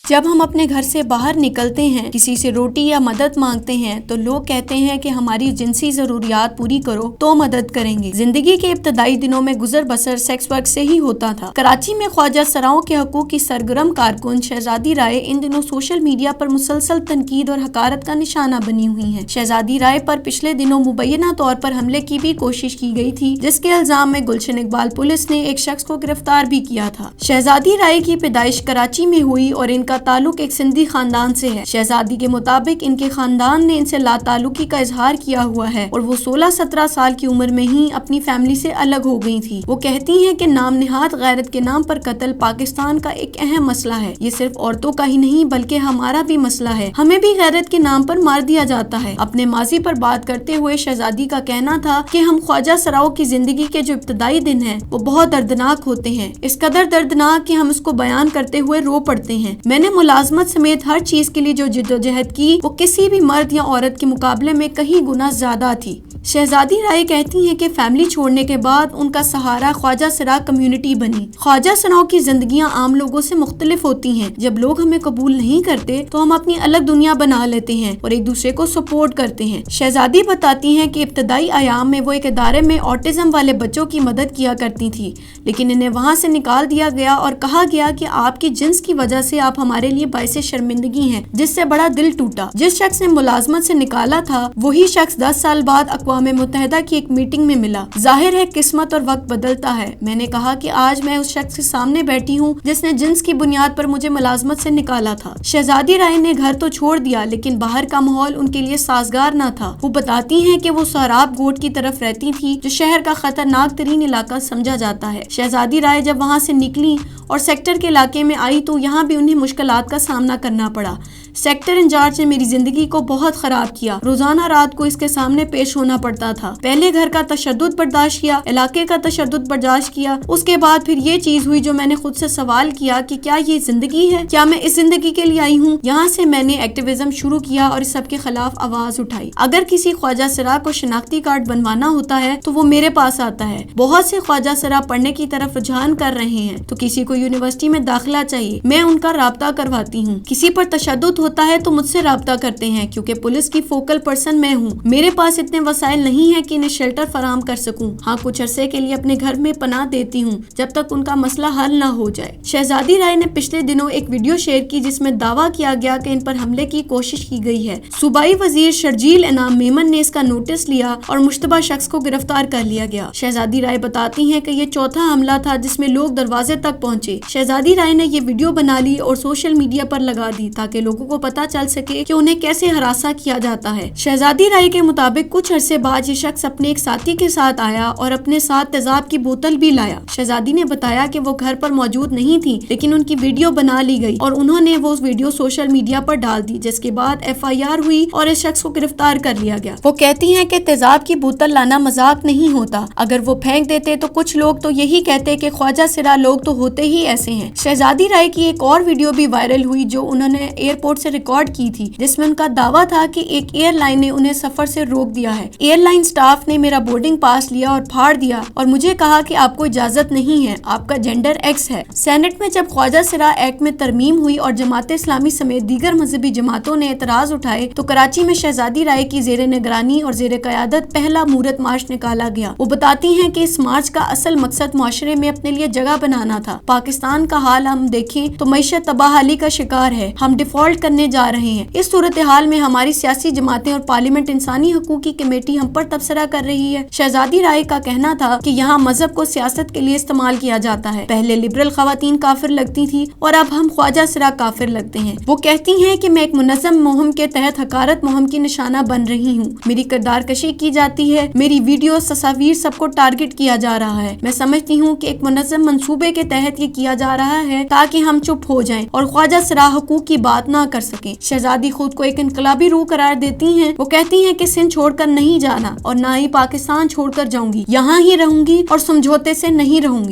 جب ہم اپنے گھر سے باہر نکلتے ہیں، کسی سے روٹی یا مدد مانگتے ہیں تو لوگ کہتے ہیں کہ ہماری جنسی ضروریات پوری کرو تو مدد کریں گے۔ زندگی کے ابتدائی دنوں میں گزر بسر سیکس ورک سے ہی ہوتا تھا۔ کراچی میں خواجہ سراؤں کے حقوق کی سرگرم کارکن شہزادی رائے ان دنوں سوشل میڈیا پر مسلسل تنقید اور حقارت کا نشانہ بنی ہوئی ہیں۔ شہزادی رائے پر پچھلے دنوں مبینہ طور پر حملے کی بھی کوشش کی گئی تھی، جس کے الزام میں گلشن اقبال پولیس نے ایک شخص کو گرفتار بھی کیا تھا۔ شہزادی رائے کی پیدائش کراچی میں ہوئی اور ان کا تعلق ایک سندھی خاندان سے ہے۔ شہزادی کے مطابق ان کے خاندان نے ان سے لا تعلقی کا اظہار کیا ہوا ہے اور وہ 16-17 سال کی عمر میں ہی اپنی فیملی سے الگ ہو گئی تھی۔ وہ کہتی ہیں کہ نام نہاد غیرت کے نام پر قتل پاکستان کا ایک اہم مسئلہ ہے۔ یہ صرف عورتوں کا ہی نہیں بلکہ ہمارا بھی مسئلہ ہے۔ ہمیں بھی غیرت کے نام پر مار دیا جاتا ہے۔ اپنے ماضی پر بات کرتے ہوئے شہزادی کا کہنا تھا کہ ہم خواجہ سراؤں کی زندگی کے جو ابتدائی دن ہیں وہ بہت دردناک ہوتے ہیں، اس قدر دردناک کہ ہم اس کو بیان کرتے ہوئے رو پڑتے ہیں۔ میں نے ملازمت سمیت ہر چیز کے لیے جو جدوجہد کی وہ کسی بھی مرد یا عورت کے مقابلے میں کہیں گنا زیادہ تھی۔ شہزادی رائے کہتی ہیں کہ فیملی چھوڑنے کے بعد ان کا سہارا خواجہ سرا کمیونٹی بنی۔ خواجہ سراؤں کی زندگیاں عام لوگوں سے مختلف ہوتی ہیں۔ جب لوگ ہمیں قبول نہیں کرتے تو ہم اپنی الگ دنیا بنا لیتے ہیں اور ایک دوسرے کو سپورٹ کرتے ہیں۔ شہزادی بتاتی ہیں کہ ابتدائی ایام میں وہ ایک ادارے میں آٹزم والے بچوں کی مدد کیا کرتی تھی، لیکن انہیں وہاں سے نکال دیا گیا اور کہا گیا کہ آپ کی جنس کی وجہ سے آپ ہمارے لیے باعث شرمندگی ہیں، جس سے بڑا دل ٹوٹا۔ جس شخص نے ملازمت سے نکالا تھا وہی شخص 10 سال بعد اقوام متحدہ کی ایک میٹنگ میں ملا۔ ظاہر ہے قسمت اور وقت بدلتا ہے۔ میں نے کہا کہ آج میں اس شخص کے سامنے بیٹھی ہوں جس نے جنس کی بنیاد پر مجھے ملازمت سے نکالا تھا۔ شہزادی رائے نے گھر تو چھوڑ دیا لیکن باہر کا ماحول ان کے لیے سازگار نہ تھا۔ وہ بتاتی ہیں کہ وہ سہراب گوٹ کی طرف رہتی تھی جو شہر کا خطرناک ترین علاقہ سمجھا جاتا ہے۔ شہزادی رائے جب وہاں سے نکلی اور سیکٹر کے علاقے میں آئی تو یہاں بھی انہیں مشکلات کا سامنا کرنا پڑا۔ سیکٹر انچارج نے میری زندگی کو بہت خراب کیا۔ روزانہ رات کو اس کے سامنے پیش ہونا پڑتا تھا۔ پہلے گھر کا تشدد برداشت کیا، علاقے کا تشدد برداشت کیا، اس کے بعد پھر یہ چیز ہوئی جو میں نے خود سے سوال کیا کہ کیا یہ زندگی ہے؟ کیا میں اس زندگی کے لیے آئی ہوں؟ یہاں سے میں نے ایکٹیویزم شروع کیا اور اس سب کے خلاف آواز اٹھائی۔ اگر کسی خواجہ سرا کو شناختی کارڈ بنوانا ہوتا ہے تو وہ میرے پاس آتا ہے۔ بہت سے خواجہ سرا پڑھنے کی طرف رجحان کر رہے ہیں تو کسی کو یونیورسٹی میں داخلہ چاہیے، میں ان کا رابطہ کرواتی ہوں۔ کسی پر تشدد ہوتا ہے تو مجھ سے رابطہ کرتے ہیں کیونکہ پولیس کی فوکل پرسن میں ہوں۔ میرے پاس اتنے وسائل نہیں ہیں کہ انہیں شیلٹر فراہم کر سکوں۔ ہاں، کچھ عرصے کے لیے اپنے گھر میں پناہ دیتی ہوں جب تک ان کا مسئلہ حل نہ ہو جائے۔ شہزادی رائے نے پچھلے دنوں ایک ویڈیو شیئر کی جس میں دعویٰ کیا گیا کہ ان پر حملے کی کوشش کی گئی ہے۔ صوبائی وزیر شرجیل انعام میمن نے اس کا نوٹس لیا اور مشتبہ شخص کو گرفتار کر لیا گیا۔ شہزادی رائے بتاتی ہیں کہ یہ چوتھا حملہ تھا جس میں لوگ دروازے تک پہنچے۔ شہزادی رائے نے یہ ویڈیو بنا لی اور سوشل میڈیا پر لگا دی تاکہ لوگوں کو پتہ چل سکے کہ انہیں کیسے ہراساں کیا جاتا ہے۔ شہزادی رائے کے مطابق کچھ عرصے بعد یہ شخص اپنے ایک ساتھی کے ساتھ آیا اور اپنے ساتھ تیزاب کی بوتل بھی لایا۔ شہزادی نے بتایا کہ وہ گھر پر موجود نہیں تھی لیکن ان کی ویڈیو بنا لی گئی اور انہوں نے وہ ویڈیو سوشل میڈیا پر ڈال دی، جس کے بعد FIR ہوئی اور اس شخص کو گرفتار کر لیا گیا۔ وہ کہتی ہیں کہ تیزاب کی بوتل لانا مذاق نہیں ہوتا، اگر وہ پھینک دیتے تو کچھ لوگ تو یہی کہتے کہ خواجہ سرا لوگ تو ہوتے ہی ایسے ہیں۔ شہزادی رائے کی ایک اور ویڈیو بھی وائرل ہوئی جو انہوں نے ایئرپورٹ سے ریکارڈ کی تھی، جس میں ان کا دعویٰ تھا کہ ایک ایئر لائن نے انہیں سفر سے روک دیا ہے۔ ایئر لائن سٹاف نے میرا بورڈنگ پاس لیا اور پھاڑ دیا اور مجھے کہا کہ آپ کو اجازت نہیں ہے، آپ کا جینڈر X ہے۔ سینٹ میں جب خواجہ سرا ایکٹ میں ترمیم ہوئی اور جماعت اسلامی سمیت دیگر مذہبی جماعتوں نے اعتراض اٹھائے تو کراچی میں شہزادی رائے کی زیر نگرانی اور زیر قیادت پہلا مورت مارچ نکالا گیا۔ وہ بتاتی ہیں کہ اس مارچ کا اصل مقصد معاشرے میں اپنے لیے جگہ بنانا تھا۔ پاکستان کا حال ہم دیکھیں تو معیشت تباہی کا شکار ہے، ہم ڈیفالٹ کرنے جا رہے ہیں۔ اس صورتحال میں ہماری سیاسی جماعتیں اور پارلیمنٹ انسانی حقوق کی کمیٹی ہم پر تبصرہ کر رہی ہے۔ شہزادی رائے کا کہنا تھا کہ یہاں مذہب کو سیاست کے لیے استعمال کیا جاتا ہے۔ پہلے لبرل خواتین کافر لگتی تھی اور اب ہم خواجہ سرا کافر لگتے ہیں۔ وہ کہتی ہیں کہ میں ایک منظم مہم کے تحت حقارت مہم کی نشانہ بن رہی ہوں، میری کردار کشی کی جاتی ہے، میری ویڈیوز تصاویر سب کو ٹارگٹ کیا جا رہا ہے۔ میں سمجھتی ہوں کہ ایک منظم منصوبے کے تحت یہ کیا جا رہا ہے تاکہ ہم چپ ہو جائیں اور خواجہ سرا حقوق کی بات نہ کر سکیں۔ شہزادی خود کو ایک انقلابی روح قرار دیتی ہیں۔ وہ کہتی ہیں کہ سندھ چھوڑ کر نہیں جانا اور نہ ہی پاکستان چھوڑ کر جاؤں گی، یہاں ہی رہوں گی اور سمجھوتے سے نہیں رہوں گی۔